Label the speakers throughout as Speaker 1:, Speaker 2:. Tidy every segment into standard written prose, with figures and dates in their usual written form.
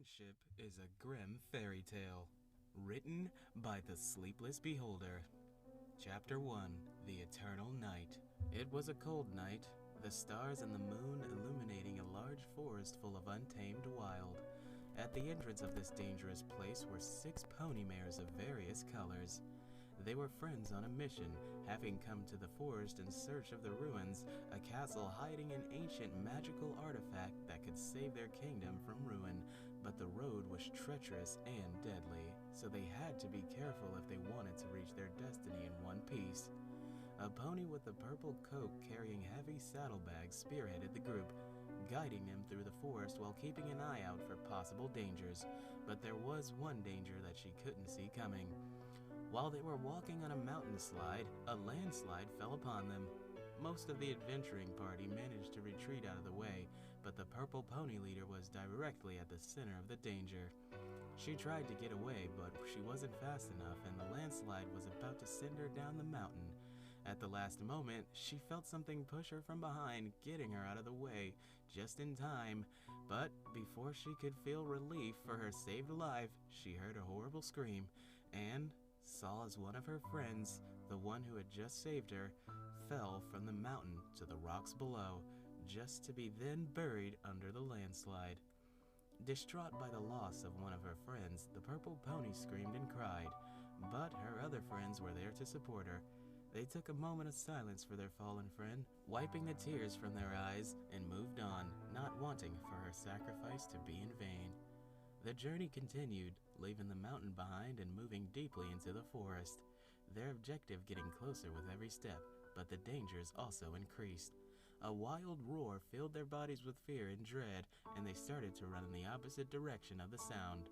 Speaker 1: Friendship is a grim fairy tale, written by the Sleepless Beholder. Chapter 1: The Eternal Night. It was a cold night, the stars and the moon illuminating a large forest full of untamed wild. At the entrance of this dangerous place were 6 pony mares of various colors. They were friends on a mission, having come to the forest in search of the ruins, a castle hiding an ancient magical artifact that could save their kingdom from ruin. But the road was treacherous and deadly, so they had to be careful if they wanted to reach their destiny in one piece. A pony with a purple coat carrying heavy saddlebags spearheaded the group, guiding them through the forest while keeping an eye out for possible dangers. But there was one danger that she couldn't see coming. While they were walking on a mountain slide, a landslide fell upon them. Most of the adventuring party managed to retreat out of the way, but the purple pony leader was directly at the center of the danger. She tried to get away, but she wasn't fast enough, and the landslide was about to send her down the mountain. At the last moment, she felt something push her from behind, getting her out of the way, just in time. But before she could feel relief for her saved life, she heard a horrible scream, and saw as one of her friends, the one who had just saved her, fell from the mountain to the rocks below, just to be then buried under the landslide. Distraught by the loss of one of her friends, the purple pony screamed and cried, but her other friends were there to support her. They took a moment of silence for their fallen friend, wiping the tears from their eyes, and moved on, not wanting for her sacrifice to be in vain. The journey continued, leaving the mountain behind and moving deeply into the forest, their objective getting closer with every step, but the dangers also increased. A wild roar filled their bodies with fear and dread, and they started to run in the opposite direction of the sound.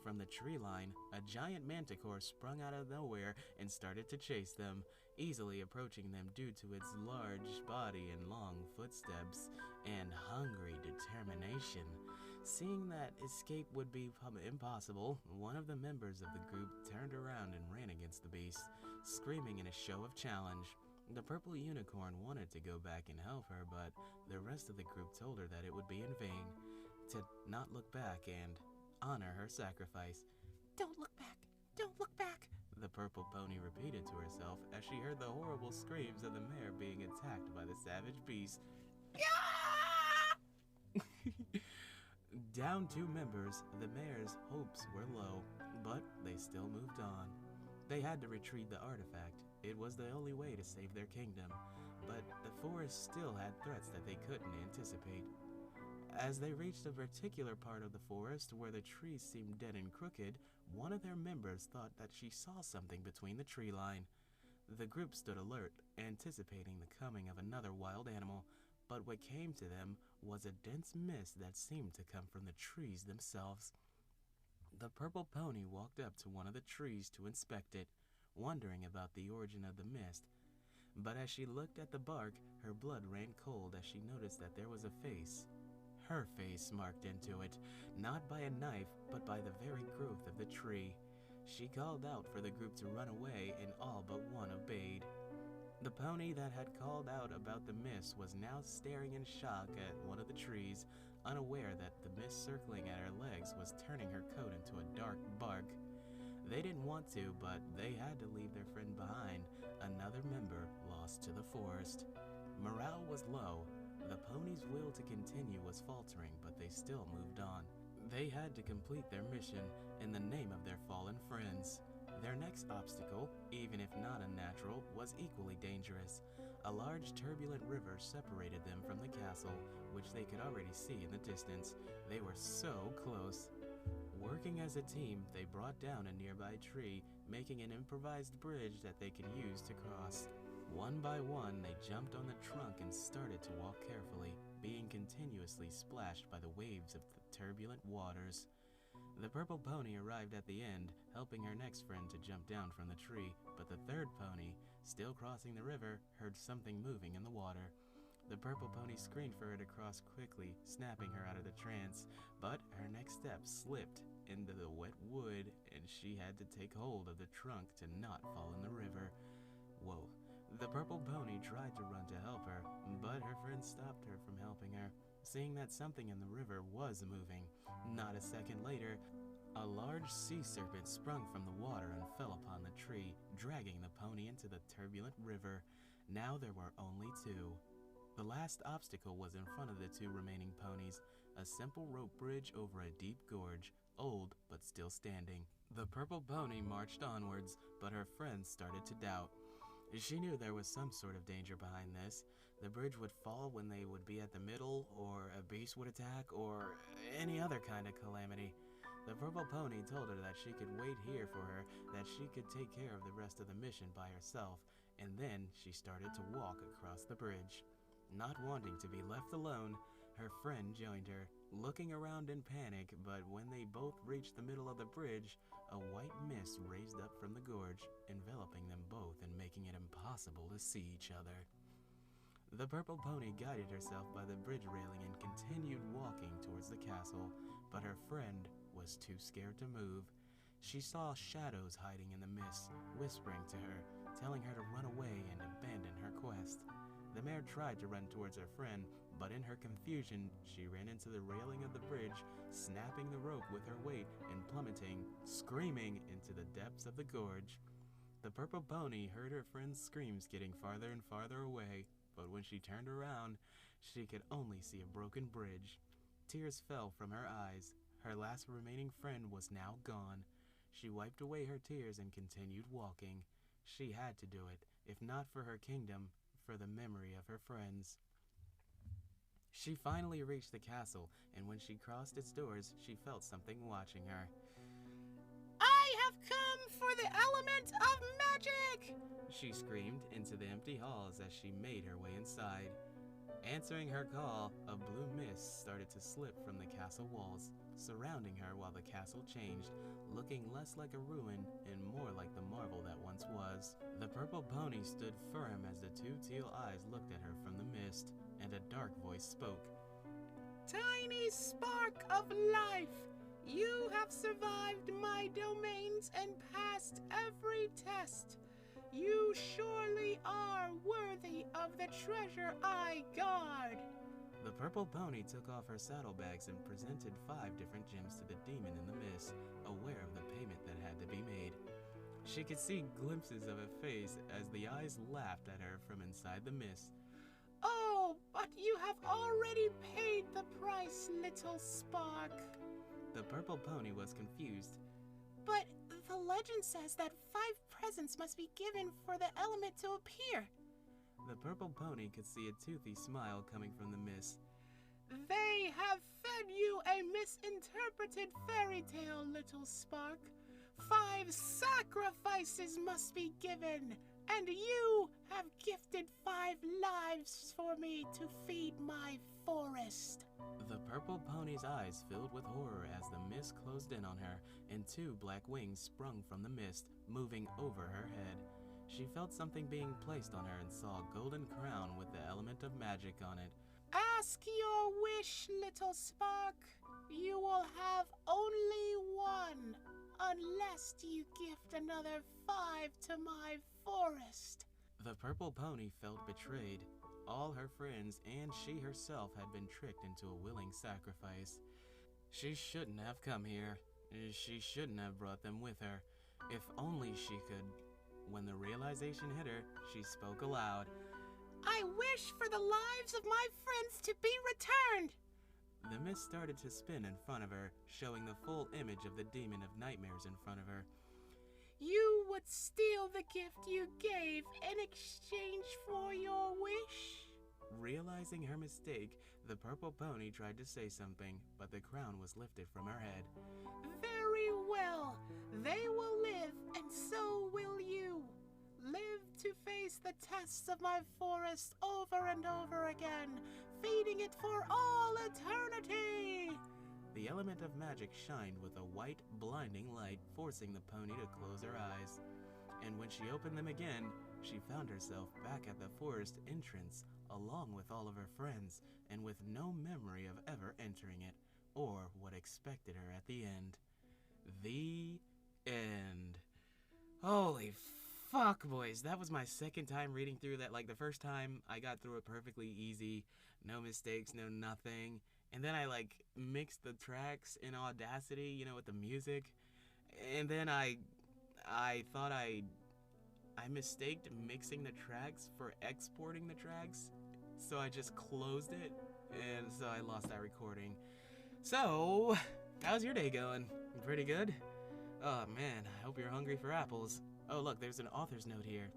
Speaker 1: From the tree line, a giant manticore sprung out of nowhere and started to chase them, easily approaching them due to its large body and long footsteps and hungry determination. Seeing that escape would be impossible, one of the members of the group turned around and ran against the beast, screaming in a show of challenge. The purple unicorn wanted to go back and help her, but the rest of the group told her that it would be in vain, to not look back and honor her sacrifice. "Don't look back! Don't look back!" the purple pony repeated to herself as she heard the horrible screams of the mare being attacked by the savage beast. Down 2 members, the mare's hopes were low, but they still moved on. They had to retrieve the artifact. It was the only way to save their kingdom, but the forest still had threats that they couldn't anticipate. As they reached a particular part of the forest where the trees seemed dead and crooked, one of their members thought that she saw something between the tree line. The group stood alert, anticipating the coming of another wild animal, but what came to them was a dense mist that seemed to come from the trees themselves. The purple pony walked up to one of the trees to inspect it, wondering about the origin of the mist. But as she looked at the bark, her blood ran cold as she noticed that there was a face. Her face marked into it, not by a knife, but by the very growth of the tree. She called out for the group to run away, and all but one obeyed. The pony that had called out about the mist was now staring in shock at one of the trees, unaware that the mist circling at her legs was turning her coat into a dark bark. They didn't want to, but they had to leave their friend behind, another member lost to the forest. Morale was low. The pony's will to continue was faltering, but they still moved on. They had to complete their mission in the name of their fallen friends. Their next obstacle, even if not unnatural, was equally dangerous. A large turbulent river separated them from the castle, which they could already see in the distance. They were so close. Working as a team, they brought down a nearby tree, making an improvised bridge that they could use to cross. One by one, they jumped on the trunk and started to walk carefully, being continuously splashed by the waves of the turbulent waters. The purple pony arrived at the end, helping her next friend to jump down from the tree, but the third pony, still crossing the river, heard something moving in the water. The purple pony screamed for her to cross quickly, snapping her out of the trance, but her next step slipped into the wet wood, and she had to take hold of the trunk to not fall in the river. Whoa. The purple pony tried to run to help her, but her friend stopped her from helping her. seeing that something in the river was moving. Not a second later, a large sea serpent sprung from the water and fell upon the tree, dragging the pony into the turbulent river. Now there were only two. The last obstacle was in front of the two remaining ponies, a simple rope bridge over a deep gorge, old but still standing. The purple pony marched onwards, but her friends started to doubt. She knew there was some sort of danger behind this. The bridge would fall when they would be at the middle, or a beast would attack, or any other kind of calamity. The purple pony told her that she could wait here for her, that she could take care of the rest of the mission by herself, and then she started to walk across the bridge. Not wanting to be left alone, her friend joined her, looking around in panic, but when they both reached the middle of the bridge, a white mist raised up from the gorge, enveloping them both and making it impossible to see each other. The purple pony guided herself by the bridge railing and continued walking towards the castle, but her friend was too scared to move. She saw shadows hiding in the mist, whispering to her, telling her to run away and abandon her quest. The mare tried to run towards her friend, but in her confusion, she ran into the railing of the bridge, snapping the rope with her weight and plummeting, screaming into the depths of the gorge. The purple pony heard her friend's screams getting farther and farther away, but when she turned around, she could only see a broken bridge. Tears fell from her eyes. Her last remaining friend was now gone. She wiped away her tears and continued walking. She had to do it, if not for her kingdom, for the memory of her friends. She finally reached the castle, and when she crossed its doors, she felt something watching her.
Speaker 2: I have come for the element of magic!
Speaker 1: She screamed into the empty halls as she made her way inside. Answering her call, a blue mist started to slip from the castle walls, surrounding her while the castle changed, looking less like a ruin and more like the marvel that once was. The purple pony stood firm as the two teal eyes looked at her from the mist, and a dark voice spoke.
Speaker 2: Tiny spark of life, you have survived my domains and passed every test. You surely are worthy of the treasure I guard.
Speaker 1: The purple pony took off her saddlebags and presented 5 different gems to the demon in the mist, aware of the payment that had to be made. She could see glimpses of a face as the eyes laughed at her from inside the mist.
Speaker 2: Oh, but you have already paid the price, little spark.
Speaker 1: The purple pony was confused.
Speaker 2: But the legend says that 5 presents must be given for the element to appear.
Speaker 1: The purple pony could see a toothy smile coming from the mist.
Speaker 2: They have fed you a misinterpreted fairy tale, little spark. 5 sacrifices must be given, and you have gifted 5 lives for me to feed my forest.
Speaker 1: The purple pony's eyes filled with horror as the mist closed in on her, and 2 black wings sprung from the mist, moving over her head. She felt something being placed on her and saw a golden crown with the element of magic on it.
Speaker 2: Ask your wish, little spark. You will have only 1, unless you gift another 5 to my forest.
Speaker 1: The purple pony felt betrayed. All her friends and she herself had been tricked into a willing sacrifice. She shouldn't have come here. She shouldn't have brought them with her. If only she could. When the realization hit her, she spoke aloud.
Speaker 2: I wish for the lives of my friends to be returned.
Speaker 1: The mist started to spin in front of her, showing the full image of the demon of nightmares in front of her.
Speaker 2: You would steal the gift you gave in exchange for your wish?
Speaker 1: Realizing her mistake, the purple pony tried to say something, but the crown was lifted from her head.
Speaker 2: Very well. They will live, and so will you. Live to face the tests of my forest over and over again, feeding it for all eternity.
Speaker 1: The element of magic shined with a white, blinding light, forcing the pony to close her eyes. And when she opened them again, she found herself back at the forest entrance, along with all of her friends, and with no memory of ever entering it, or what expected her at the end. The end. Holy Fuck, boys, that was my second time reading through that. Like, the first time, I got through it perfectly easy. No mistakes, no nothing. And then I, like, mixed the tracks in Audacity, you know, with the music. And then I thought I mistaked mixing the tracks for exporting the tracks. So I just closed it. And so I lost that recording. So, how's your day going? Pretty good? Oh, man, I hope you're hungry for apples. Oh, look, there's an author's note here.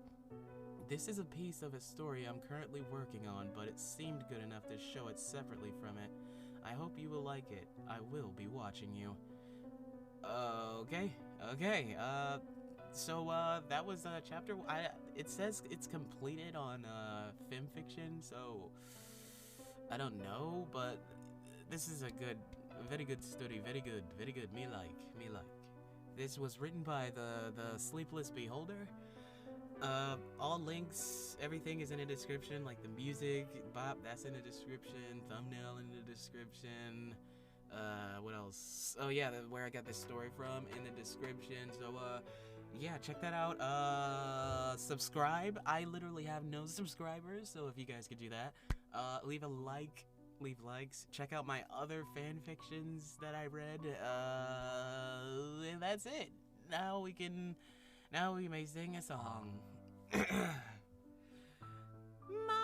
Speaker 1: This is a piece of a story I'm currently working on, but it seemed good enough to show it separately from it. I hope you will like it. I will be watching you. Okay. So, that was, chapter... it says it's completed on, Fanfiction, so... I don't know, but this is a very good story. Very good. Me like. This was written by the Sleepless Beholder. All links, everything is in the description, like the music, bop, that's in the description, thumbnail in the description. What else? Oh yeah, where I got this story from in the description. So yeah, check that out. Subscribe. I literally have no subscribers, so if you guys could do that, leave a like. Leave likes. Check out my other fan fictions that I read. And that's it. Now we may sing a song.
Speaker 2: My